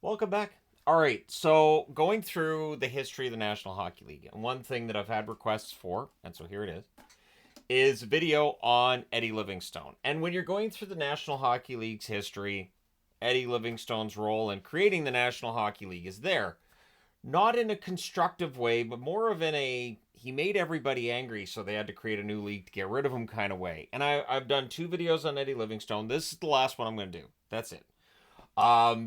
Welcome back. All right, so going through the history of the National Hockey League, and one thing that I've had requests for, and so here it is a video on Eddie Livingstone. And when you're going through the National Hockey League's history, Eddie Livingstone's role in creating the National Hockey League is there. Not in a constructive way, but more of in a he made everybody angry, so they had to create a new league to get rid of him kind of way. And I've done two videos on Eddie Livingstone. This is the last one I'm going to do. That's it.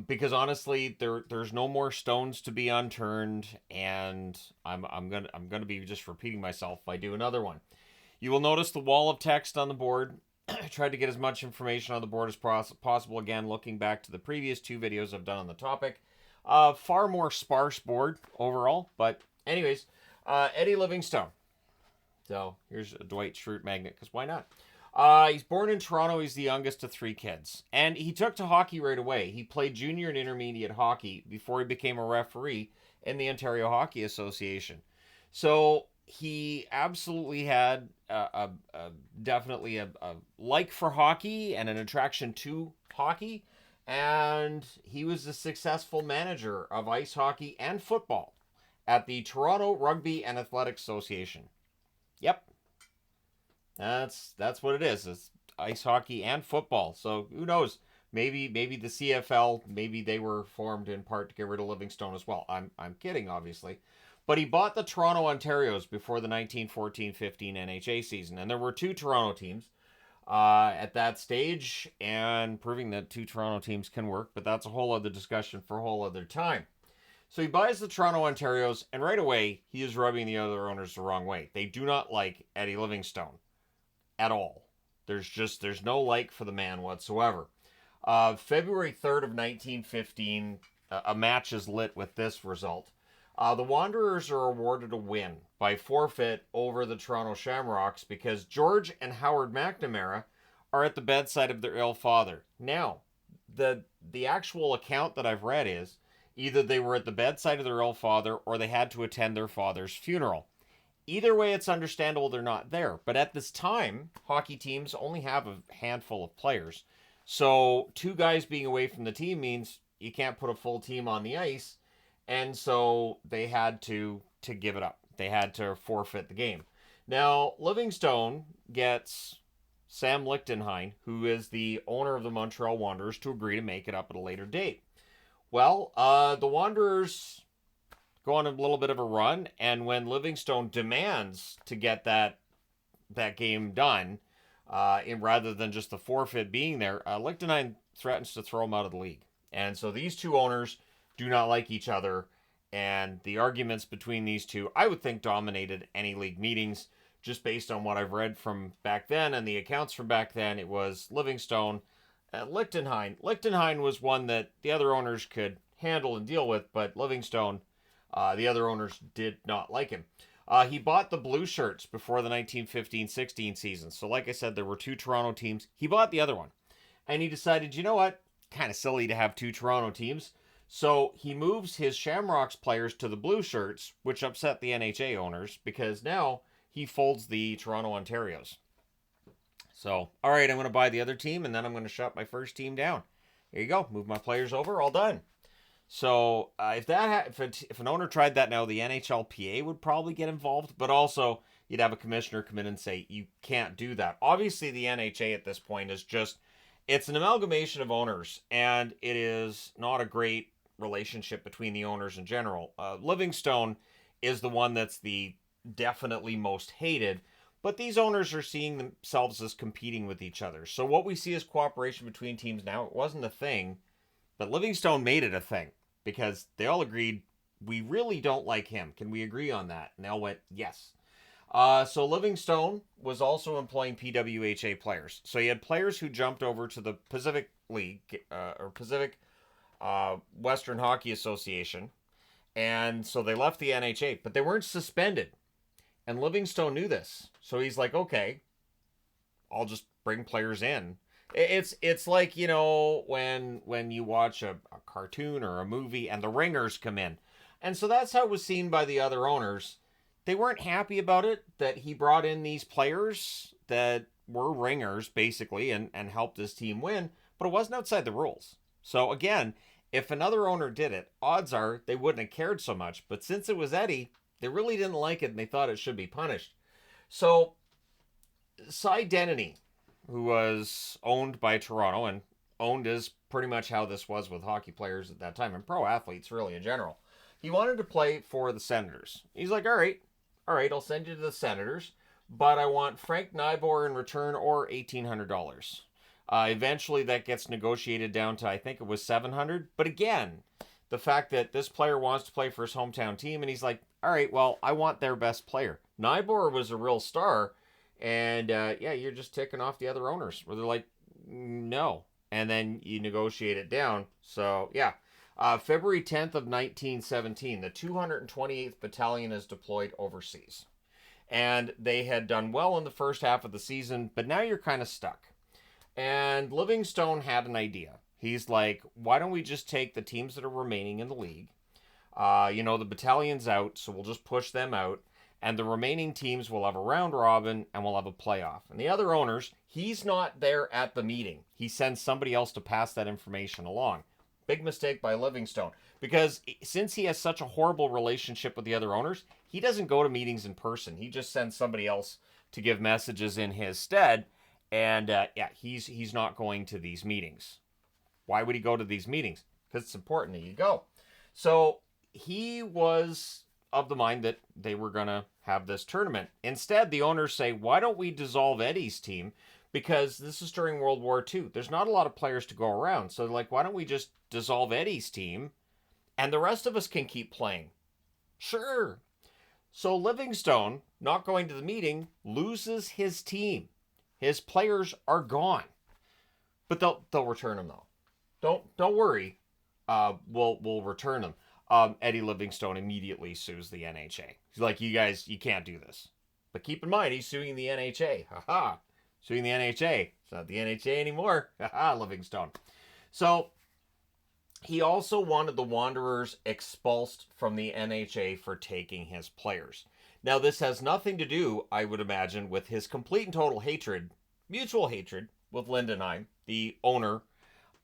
Because honestly, there's no more stones to be unturned, and I'm gonna be just repeating myself if I do another one. You will notice the wall of text on the board. I tried to get as much information on the board as possible. Again, looking back to the previous two videos I've done on the topic, far more sparse board overall. But anyways, Eddie Livingstone. So here's a Dwight Schrute magnet because why not? He's born in Toronto. He's the youngest of three kids. And he took to hockey right away. He played junior and intermediate hockey before he became a referee in the Ontario Hockey Association. So he absolutely had definitely a like for hockey and an attraction to hockey. And he was a successful manager of ice hockey and football at the Toronto Rugby and Athletics Association. Yep, that's what it is. It's ice hockey and football. So who knows? Maybe the CFL, maybe they were formed in part to get rid of Livingstone as well. I'm kidding, obviously. But he bought the Toronto Ontarios before the 1914-15 NHA season, and there were two Toronto teams at that stage, and proving that two Toronto teams can work. But that's a whole other discussion for a whole other time. So he buys the Toronto Ontarios, and right away he is rubbing the other owners the wrong way. They do not like Eddie Livingstone at all. There's no like for the man whatsoever. February 3rd of 1915, a match is lit with this result. The Wanderers are awarded a win by forfeit over the Toronto Shamrocks because George and Howard McNamara are at the bedside of their ill father. Now, the actual account that I've read is either they were at the bedside of their ill father or they had to attend their father's funeral. Either way, it's understandable they're not there. But at this time, hockey teams only have a handful of players. So two guys being away from the team means you can't put a full team on the ice. And so they had to give it up. They had to forfeit the game. Now, Livingstone gets Sam Lichtenhein, who is the owner of the Montreal Wanderers, to agree to make it up at a later date. Well, the Wanderers go on a little bit of a run, and when Livingstone demands to get that game done, rather than just the forfeit being there, Lichtenhein threatens to throw him out of the league. And so these two owners do not like each other, and the arguments between these two, I would think, dominated any league meetings. Just based on what I've read from back then and the accounts from back then, it was Livingstone and Lichtenhein. Lichtenhein was one that the other owners could handle and deal with, but Livingstone, the other owners did not like him. He bought the Blue Shirts before the 1915-16 season. So like I said, there were two Toronto teams. He bought the other one. And he decided, you know what? Kind of silly to have two Toronto teams. So he moves his Shamrocks players to the Blue Shirts, which upset the NHA owners because now he folds the Toronto Ontarios. So, all right, I'm going to buy the other team, and then I'm going to shut my first team down. There you go. Move my players over. All done. So if an owner tried that now, the NHLPA would probably get involved, but also you'd have a commissioner come in and say you can't do that. Obviously, the NHA at this point is it's an amalgamation of owners, and it is not a great relationship between the owners in general. Livingstone is the one that's the definitely most hated, but these owners are seeing themselves as competing with each other. So what we see is cooperation between teams now. It wasn't a thing, but Livingstone made it a thing because they all agreed, we really don't like him. Can we agree on that? And they all went, yes. So Livingstone was also employing PWHA players. So he had players who jumped over to the Pacific League, or Pacific Western Hockey Association. And so they left the NHA, but they weren't suspended. And Livingstone knew this. So he's like, okay, I'll just bring players in. It's like, when you watch a cartoon or a movie and the ringers come in. And so that's how it was seen by the other owners. They weren't happy about it, that he brought in these players that were ringers, basically, and helped his team win, but it wasn't outside the rules. So again, If another owner did it, odds are they wouldn't have cared so much. But since it was Eddie, they really didn't like it and they thought it should be punished. So, Cy Denneny, who was owned by Toronto, and owned is pretty much how this was with hockey players at that time and pro athletes really in general. He wanted to play for the Senators. He's like, all right, I'll send you to the Senators, but I want Frank Nybor in return or $1,800. Eventually, that gets negotiated down to, I think it was $700. But again, the fact that this player wants to play for his hometown team, and he's like, all right, well, I want their best player. Nybor was a real star, and yeah, you're just ticking off the other owners where they're like, no. And then you negotiate it down. So, yeah. February 10th of 1917, the 228th Battalion is deployed overseas. And they had done well in the first half of the season, but now you're kind of stuck. And Livingstone had an idea. He's like, why don't we just take the teams that are remaining in the league? The battalion's out, so we'll just push them out. And the remaining teams will have a round robin and we'll have a playoff. And the other owners, he's not there at the meeting. He sends somebody else to pass that information along. Big mistake by Livingstone. Because since he has such a horrible relationship with the other owners, he doesn't go to meetings in person. He just sends somebody else to give messages in his stead. And he's not going to these meetings. Why would he go to these meetings? Because it's important that you go. So he was of the mind that they were going to have this tournament. Instead, the owners say, why don't we dissolve Eddie's team? Because this is during World War II. There's not a lot of players to go around. So they're like, why don't we just dissolve Eddie's team and the rest of us can keep playing? Sure. So Livingstone, not going to the meeting, loses his team. His players are gone. But they'll return them though. Don't worry. We'll return them. Eddie Livingstone immediately sues the NHA. He's like, you guys, you can't do this. But keep in mind, he's suing the NHA. Haha. Suing the NHA. It's not the NHA anymore. Haha, Livingstone. So, he also wanted the Wanderers expulsed from the NHA for taking his players. Now, this has nothing to do, I would imagine, with his complete and total hatred, mutual hatred, with Lindenheim, the owner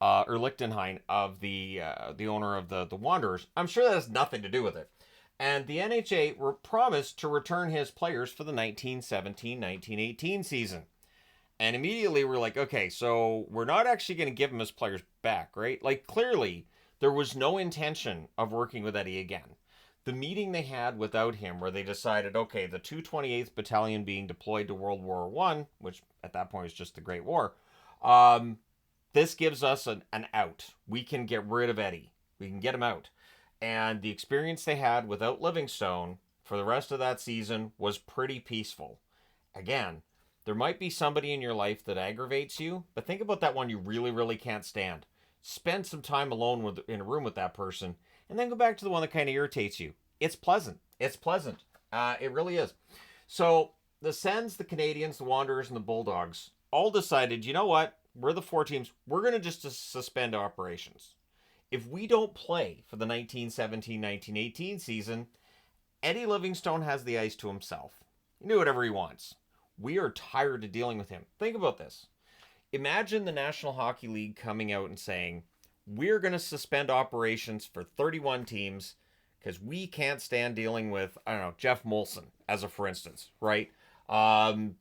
or Lichtenheim of the owner of the Wanderers. I'm sure that has nothing to do with it. And the NHA promised to return his players for the 1917-1918 season. And immediately we're like, okay, so we're not actually going to give him his players back, right? Like, clearly, there was no intention of working with Eddie again. The meeting they had without him where they decided, okay, the 228th Battalion being deployed to World War I, which at that point was just the Great War, this gives us an out. We can get rid of Eddie. We can get him out. And the experience they had without Livingstone for the rest of that season was pretty peaceful. Again, there might be somebody in your life that aggravates you, but think about that one you really, really can't stand. Spend some time alone in a room with that person, and then go back to the one that kind of irritates you. It's pleasant. It's pleasant. It really is. So the Sens, the Canadians, the Wanderers, and the Bulldogs all decided, you know what? We're the four teams. We're going to just suspend operations. If we don't play for the 1917-1918 season, Eddie Livingstone has the ice to himself. He can do whatever he wants. We are tired of dealing with him. Think about this. Imagine the National Hockey League coming out and saying, we're going to suspend operations for 31 teams because we can't stand dealing with, I don't know, Jeff Molson, as a for instance, right?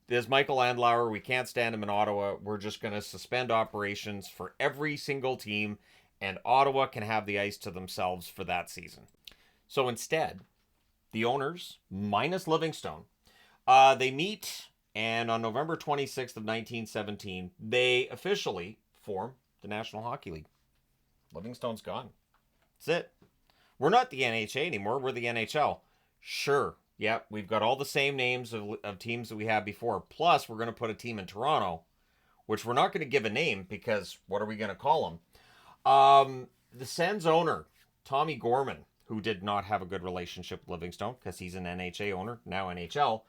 There's Michael Andlauer. We can't stand him in Ottawa. We're just going to suspend operations for every single team, and Ottawa can have the ice to themselves for that season. So instead, the owners, minus Livingstone, they meet, and on November 26th of 1917, they officially form the National Hockey League. Livingstone's gone. That's it. We're not the NHA anymore. We're the NHL. Sure. Yep, we've got all the same names of teams that we had before. Plus, we're going to put a team in Toronto, which we're not going to give a name because what are we going to call them? The Sens owner, Tommy Gorman, who did not have a good relationship with Livingstone because he's an NHA owner, now NHL,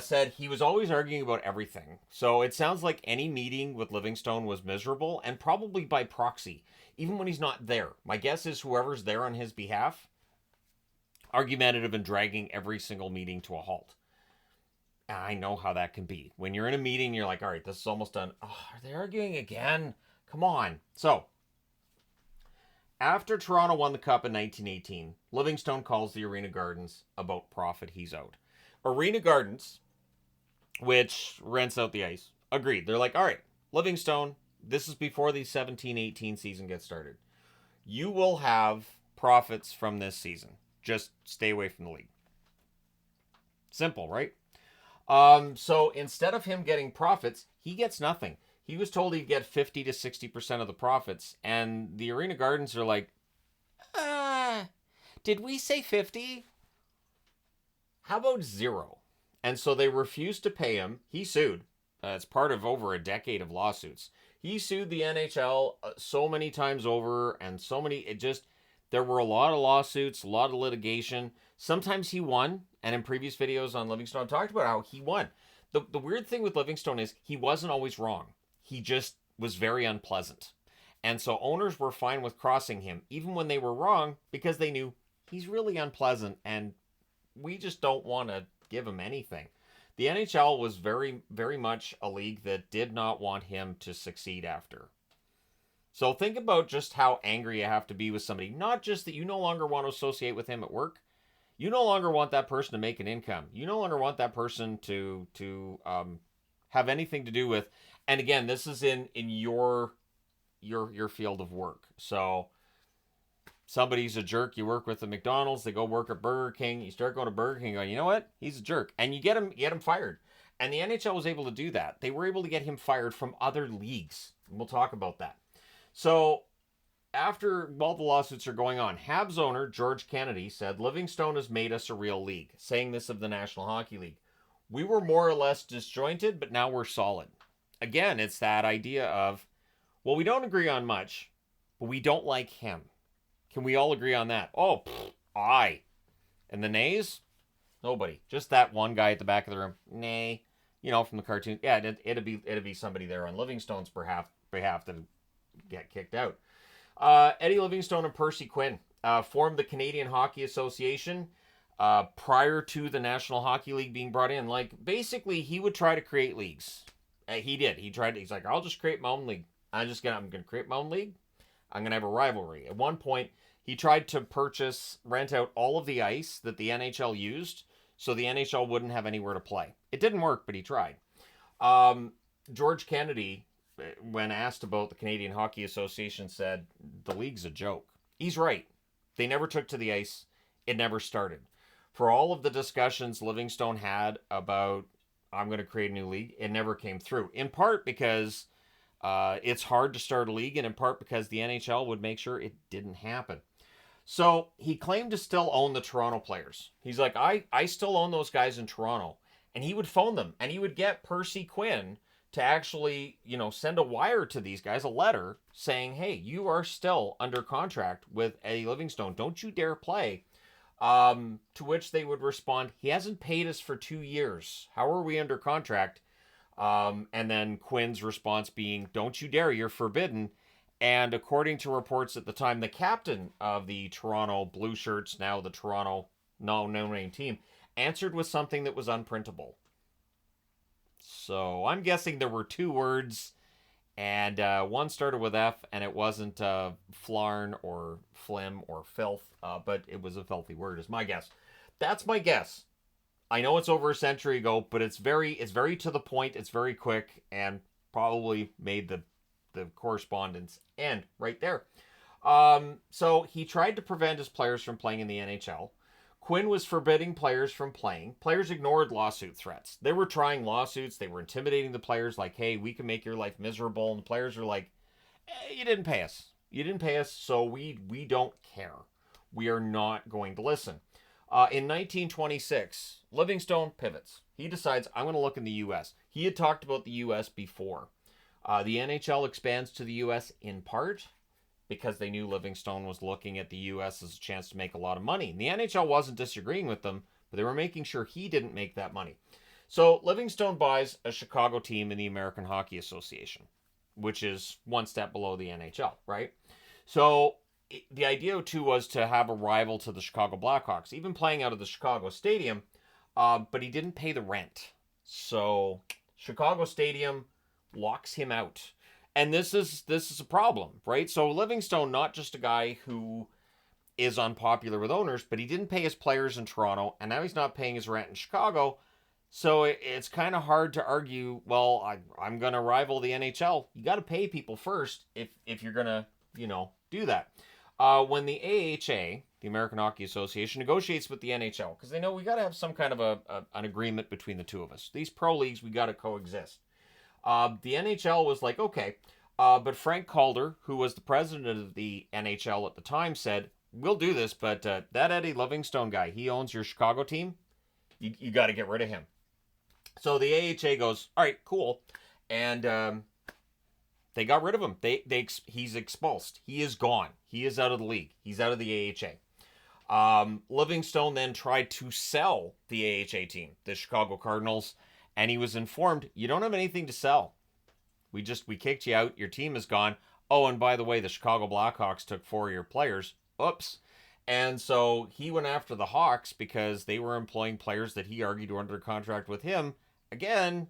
said he was always arguing about everything. So it sounds like any meeting with Livingstone was miserable and probably by proxy, even when he's not there. My guess is whoever's there on his behalf, argumentative and dragging every single meeting to a halt. I know how that can be. When you're in a meeting, you're like, all right, this is almost done. Oh, are they arguing again? Come on. So, After Toronto won the Cup in 1918, Livingstone calls the Arena Gardens about profit he's out. Arena Gardens, which rents out the ice, agreed. They're like, all right, Livingstone, this is before the 17-18 season gets started. You will have profits from this season. Just stay away from the league. Simple, right? So instead of him getting profits, he gets nothing. He was told he'd get 50 to 60% of the profits, and the Arena Gardens are like, did we say 50? How about 0? And so they refused to pay him. He sued. It's part of over a decade of lawsuits. He sued the NHL so many times over, and there were a lot of lawsuits, a lot of litigation. Sometimes he won, and in previous videos on Livingstone, I've talked about how he won. The weird thing with Livingstone is he wasn't always wrong. He just was very unpleasant. And so owners were fine with crossing him, even when they were wrong, because they knew he's really unpleasant, and we just don't want to give him anything. The NHL was very, very much a league that did not want him to succeed after. So think about just how angry you have to be with somebody. Not just that you no longer want to associate with him at work. You no longer want that person to make an income. You no longer want that person to have anything to do with. And again, this is in your field of work. So somebody's a jerk. You work with the McDonald's. They go work at Burger King. You start going to Burger King going, you know what? He's a jerk. And you get him fired. And the NHL was able to do that. They were able to get him fired from other leagues. And we'll talk about that. So while the lawsuits are going on, Habs owner George Kennedy said, Livingstone has made us a real league, saying this of the National Hockey League. We were more or less disjointed, but now we're solid. Again, it's that idea of, well, we don't agree on much, but we don't like him. Can we all agree on that? Oh, aye. And the nays? Nobody. Just that one guy at the back of the room. Nay. From the cartoon. Yeah, it'd be somebody there on Livingstone's behalf that get kicked out. Eddie Livingstone and Percy Quinn formed the Canadian Hockey Association prior to the National Hockey League being brought in. Like, basically, he would try to create leagues. He did. He's like, I'll just create my own league. I'm going to create my own league. I'm going to have a rivalry. At one point, he tried to rent out all of the ice that the NHL used so the NHL wouldn't have anywhere to play. It didn't work, but he tried. George Kennedy, when asked about the Canadian Hockey Association, said, the league's a joke. He's right. They never took to the ice. It never started. For all of the discussions Livingstone had about, I'm going to create a new league, it never came through. In part because it's hard to start a league, and in part because the NHL would make sure it didn't happen. So he claimed to still own the Toronto players. He's like, I still own those guys in Toronto. And he would phone them, and he would get Percy Quinn to actually, send a wire to these guys, a letter saying, hey, you are still under contract with Eddie Livingstone. Don't you dare play. To which they would respond, he hasn't paid us for 2 years. How are we under contract? And then Quinn's response being, don't you dare, you're forbidden. And according to reports at the time, the captain of the Toronto Blue Shirts, now the Toronto no-name team, answered with something that was unprintable. So I'm guessing there were 2 words, and one started with F, and it wasn't flarn or phlegm or filth, but it was a filthy word, is my guess. That's my guess. I know it's over a century ago, but it's very to the point, it's very quick, and probably made the correspondence end right there. So he tried to prevent his players from playing in the NHL. Quinn was forbidding players from playing. Players ignored lawsuit threats. They were trying lawsuits. They were intimidating the players like, hey, we can make your life miserable. And the players are like, you didn't pay us. You didn't pay us, so we don't care. We are not going to listen. In 1926, Livingstone pivots. He decides, I'm going to look in the U.S. He had talked about the U.S. before. The NHL expands to the U.S. in part because they knew Livingstone was looking at the U.S. as a chance to make a lot of money. And the NHL wasn't disagreeing with them, but they were making sure he didn't make that money. So Livingstone buys a Chicago team in the American Hockey Association, which is one step below the NHL, right? So the idea, too, was to have a rival to the Chicago Blackhawks, even playing out of the Chicago Stadium, but he didn't pay the rent. So Chicago Stadium locks him out. And this is a problem, right? So Livingstone, not just a guy who is unpopular with owners, but he didn't pay his players in Toronto, and now he's not paying his rent in Chicago. So it's kind of hard to argue, well, I'm going to rival the NHL. You got to pay people first if you're going to, do that. When the AHA, the American Hockey Association, negotiates with the NHL, because they know we got to have some kind of an agreement between the two of us. These pro leagues, we got to coexist. The NHL was like, okay. But Frank Calder, who was the president of the NHL at the time, said, we'll do this, but that Eddie Livingstone guy, he owns your Chicago team. You got to get rid of him. So the AHA goes, all right, cool. And they got rid of him. He's expulsed. He is gone. He is out of the league. He's out of the AHA. Livingstone then tried to sell the AHA team, the Chicago Cardinals, and he was informed, you don't have anything to sell. We kicked you out. Your team is gone. Oh, and by the way, the Chicago Blackhawks took 4 of your players. Oops. And so he went after the Hawks because they were employing players that he argued were under contract with him. Again,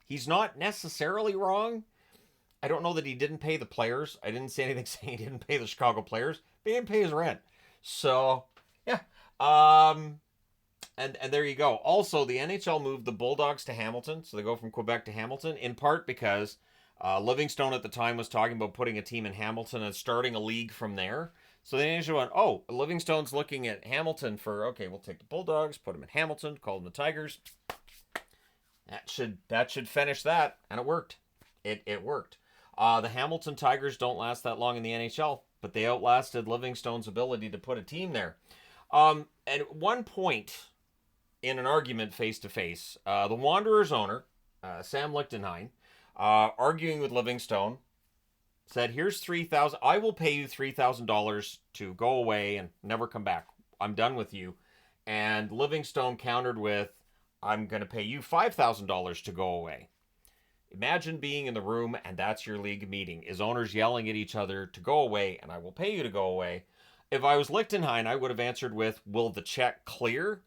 he's not necessarily wrong. I don't know that he didn't pay the players. I didn't see anything saying he didn't pay the Chicago players, but he didn't pay his rent. So, yeah. And there you go. Also, the NHL moved the Bulldogs to Hamilton, so they go from Quebec to Hamilton, in part because Livingstone at the time was talking about putting a team in Hamilton and starting a league from there. So the NHL went, oh, Livingstone's looking at Hamilton for, okay, we'll take the Bulldogs, put them in Hamilton, call them the Tigers. That should finish that, and it worked. It worked. The Hamilton Tigers don't last that long in the NHL, but they outlasted Livingstone's ability to put a team there. At one point in an argument face-to-face, the Wanderers owner, Sam Lichtenhein, arguing with Livingstone, said, here's $3,000. I will pay you $3,000 to go away and never come back. I'm done with you. And Livingstone countered with, I'm going to pay you $5,000 to go away. Imagine being in the room and that's your league meeting. Is owners yelling at each other to go away and I will pay you to go away. If I was Lichtenhein, I would have answered with, will the check clear?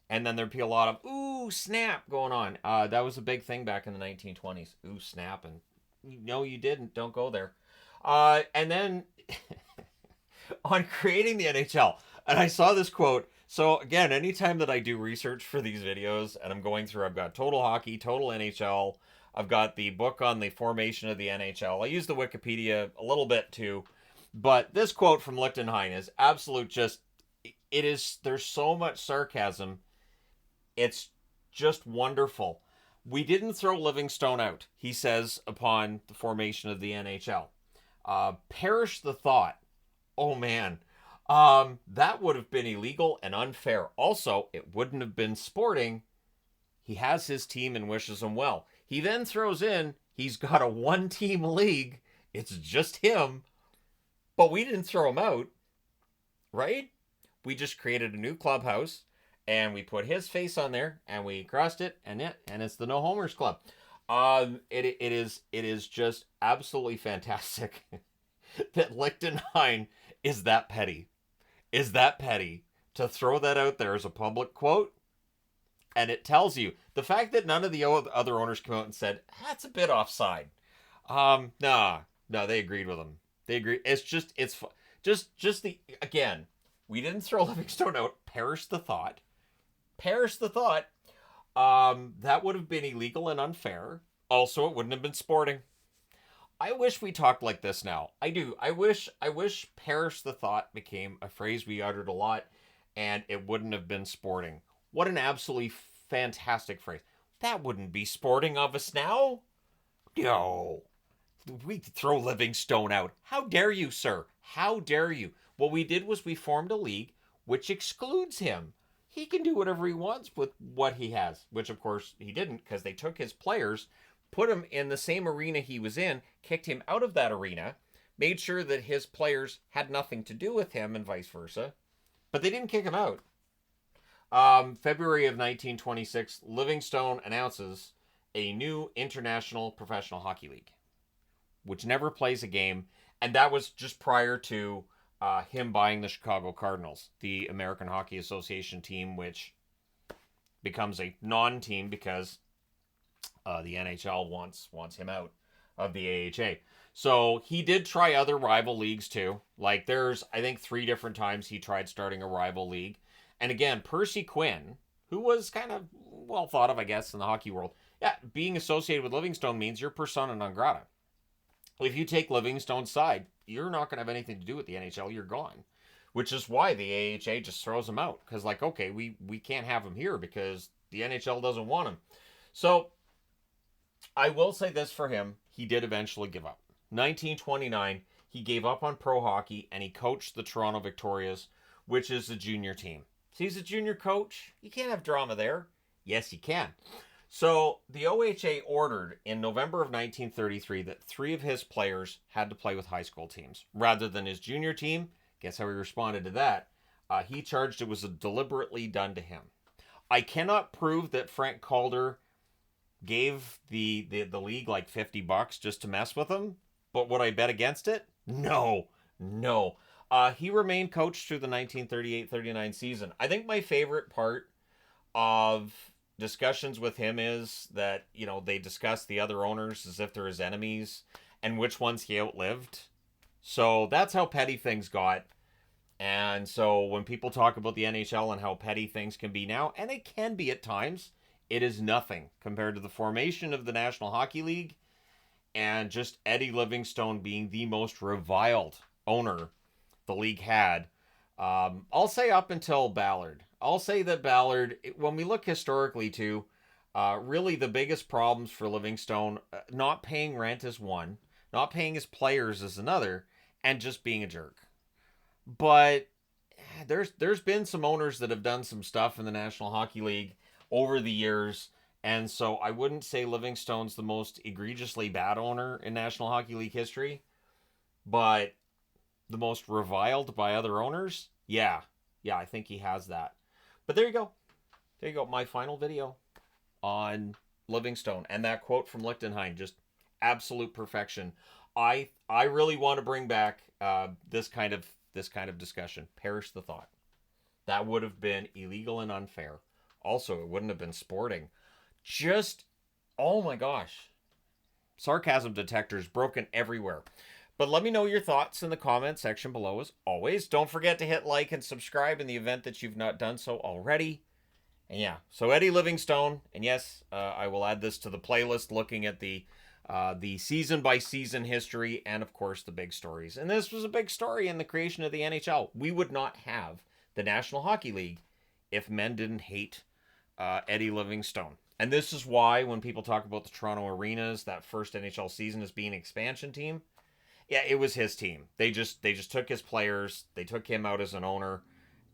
And then there'd be a lot of, ooh, snap going on. That was a big thing back in the 1920s. Ooh, snap. And no, you didn't. Don't go there. And then on creating the NHL, and I saw this quote. So again, anytime that I do research for these videos and I'm going through, I've got Total Hockey, Total NHL. I've got the book on the formation of the NHL. I use the Wikipedia a little bit too. But this quote from Lichtenhein is absolute there's so much sarcasm. It's just wonderful. We didn't throw Livingstone out, he says upon the formation of the NHL. Perish the thought. Oh man. That would have been illegal and unfair. Also, it wouldn't have been sporting. He has his team and wishes him well. He then throws in, he's got a 1-team league. It's just him. But we didn't throw him out, right? We just created a new clubhouse, and we put his face on there, and we crossed it, and it's the No Homers Club. It is just absolutely fantastic that Lichtenhein is that petty. To throw that out there as a public quote, and it tells you the fact that none of the other owners came out and said that's a bit offside. No, they agreed with him. They agree. It's just the again. We didn't throw Livingstone out. Perish the thought. That would have been illegal and unfair. Also, it wouldn't have been sporting. I wish we talked like this now. I do. I wish perish the thought became a phrase we uttered a lot, and it wouldn't have been sporting. What an absolutely fantastic phrase. That wouldn't be sporting of us now. No. We throw Livingstone out. How dare you, sir? How dare you? What we did was we formed a league which excludes him. He can do whatever he wants with what he has, which of course he didn't because they took his players, put him in the same arena he was in, kicked him out of that arena, made sure that his players had nothing to do with him and vice versa. But they didn't kick him out. February of 1926, Livingstone announces a new international professional hockey league, which never plays a game. And that was just prior to him buying the Chicago Cardinals, the American Hockey Association team, which becomes a non-team because the NHL wants him out of the AHA. So he did try other rival leagues too. Like there's, I think, 3 different times he tried starting a rival league. And again, Percy Quinn, who was kind of well thought of, I guess, in the hockey world. Yeah, being associated with Livingstone means you're persona non grata. If you take Livingstone's side, you're not going to have anything to do with the NHL. You're gone. Which is why the AHA just throws him out. Because, like, okay, we can't have him here because the NHL doesn't want him. So, I will say this for him. He did eventually give up. 1929, he gave up on pro hockey and he coached the Toronto Victorias, which is a junior team. So he's a junior coach. You can't have drama there. Yes, you can. So the OHA ordered in November of 1933 that 3 of his players had to play with high school teams rather than his junior team. Guess how he responded to that? He charged it was deliberately done to him. I cannot prove that Frank Calder gave the league like $50 just to mess with him, but would I bet against it? No. He remained coach through the 1938-39 season. I think my favorite part of discussions with him is that, you know, they discuss the other owners as if they're his enemies and which ones he outlived. So that's how petty things got. And so when people talk about the NHL and how petty things can be now, and it can be at times, it is nothing compared to the formation of the National Hockey League and just Eddie Livingstone being the most reviled owner the league had. I'll say up until Ballard. I'll say that Ballard, when we look historically too, really the biggest problems for Livingstone, not paying rent is one, not paying his players is another, and just being a jerk. But there's been some owners that have done some stuff in the National Hockey League over the years, and so I wouldn't say Livingstone's the most egregiously bad owner in National Hockey League history, but the most reviled by other owners? Yeah, I think he has that. But there you go. My final video on Livingstone and that quote from Lichtenheim, just absolute perfection. I really want to bring back this kind of discussion. Perish the thought. That would have been illegal and unfair. Also, it wouldn't have been sporting. Just, oh my gosh. Sarcasm detectors broken everywhere. But let me know your thoughts in the comment section below as always. Don't forget to hit like and subscribe in the event that you've not done so already. And yeah, so Eddie Livingstone, and yes, I will add this to the playlist looking at the season by season history and of course the big stories. And this was a big story in the creation of the NHL. We would not have the National Hockey League if men didn't hate Eddie Livingstone. And this is why when people talk about the Toronto Arenas, that first NHL season as being an expansion team, yeah, it was his team. They just took his players, they took him out as an owner,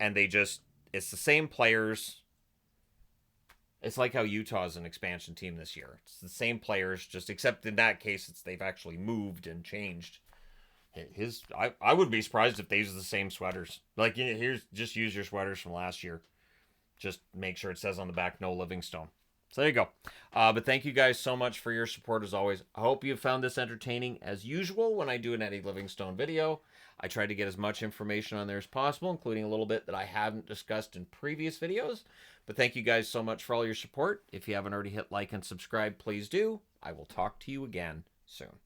and it's the same players. It's like how Utah's an expansion team this year. It's the same players, just except in that case, they've actually moved and changed. I would be surprised if they use the same sweaters. Like, here's just use your sweaters from last year. Just make sure it says on the back, no Livingstone. So there you go. But thank you guys so much for your support as always. I hope you found this entertaining as usual when I do an Eddie Livingstone video. I try to get as much information on there as possible, including a little bit that I haven't discussed in previous videos. But thank you guys so much for all your support. If you haven't already hit like and subscribe, please do. I will talk to you again soon.